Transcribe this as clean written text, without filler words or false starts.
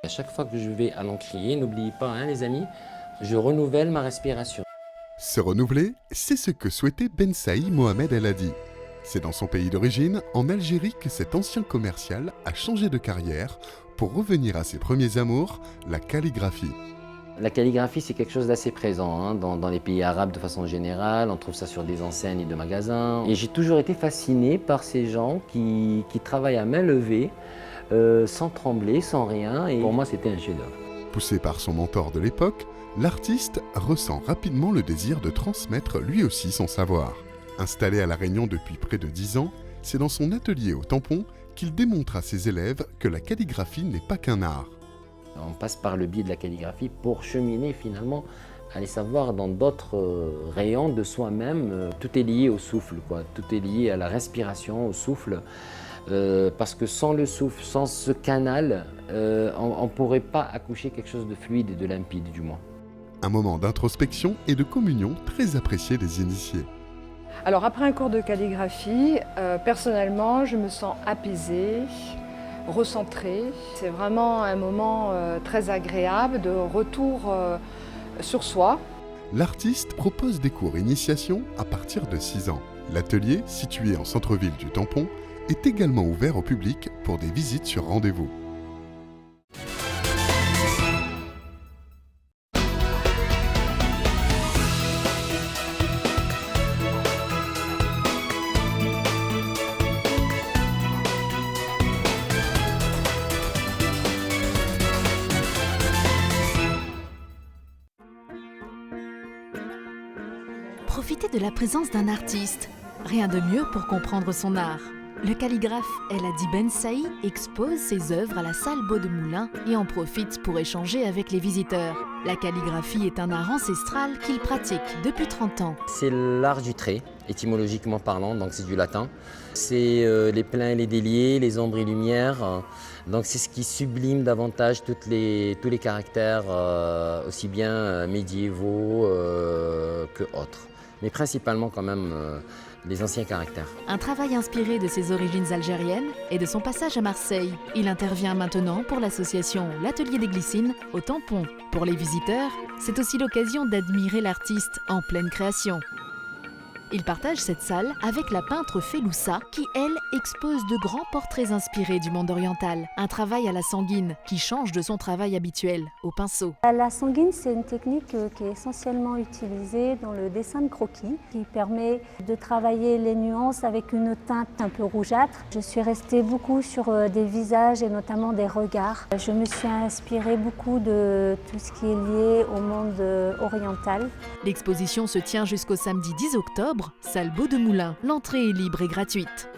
À chaque fois que je vais à l'encrier, n'oubliez pas, hein, les amis, je renouvelle ma respiration. Se renouveler, c'est ce que souhaitait Ben Saï Mohamed El Hadi. C'est dans son pays d'origine, en Algérie, que cet ancien commercial a changé de carrière pour revenir à ses premiers amours, la calligraphie. La calligraphie, c'est quelque chose d'assez présent hein, dans les pays arabes de façon générale. On trouve ça sur des enseignes de magasins. Et j'ai toujours été fasciné par ces gens qui travaillent à main levée, sans trembler, sans rien. Et pour moi, c'était un chef-d'œuvre. Poussé par son mentor de l'époque, l'artiste ressent rapidement le désir de transmettre lui aussi son savoir. Installé à La Réunion depuis près de 10 ans, c'est dans son atelier au Tampon qu'il démontre à ses élèves que la calligraphie n'est pas qu'un art. On passe par le biais de la calligraphie pour cheminer finalement, aller savoir dans d'autres rayons de soi-même. Tout est lié au souffle, quoi. Tout est lié à la respiration, au souffle. Parce que sans le souffle, sans ce canal, on ne pourrait pas accoucher quelque chose de fluide et de limpide du moins. Un moment d'introspection et de communion très apprécié des initiés. Alors après un cours de calligraphie, personnellement, je me sens apaisée, recentrée. C'est vraiment un moment très agréable de retour sur soi. L'artiste propose des cours initiation à partir de 6 ans. L'atelier, situé en centre-ville du Tampon, est également ouvert au public pour des visites sur rendez-vous. Profitez de la présence d'un artiste. Rien de mieux pour comprendre son art. Le calligraphe El Hadi Ben Saï expose ses œuvres à la salle Beaudemoulin et en profite pour échanger avec les visiteurs. La calligraphie est un art ancestral qu'il pratique depuis 30 ans. C'est l'art du trait, étymologiquement parlant, donc c'est du latin. C'est les pleins et les déliés, les ombres et lumières. Donc c'est ce qui sublime davantage tous les caractères, aussi bien médiévaux que autres. Mais principalement quand même les anciens caractères. Un travail inspiré de ses origines algériennes et de son passage à Marseille. Il intervient maintenant pour l'association L'Atelier des Glycines au Tampon. Pour les visiteurs, c'est aussi l'occasion d'admirer l'artiste en pleine création. Il partage cette salle avec la peintre Féloussa qui, elle, expose de grands portraits inspirés du monde oriental. Un travail à la sanguine qui change de son travail habituel, au pinceau. La sanguine, c'est une technique qui est essentiellement utilisée dans le dessin de croquis, qui permet de travailler les nuances avec une teinte un peu rougeâtre. Je suis restée beaucoup sur des visages et notamment des regards. Je me suis inspirée beaucoup de tout ce qui est lié au monde oriental. L'exposition se tient jusqu'au samedi 10 octobre, salle Beaudemoulin. L'entrée est libre et gratuite.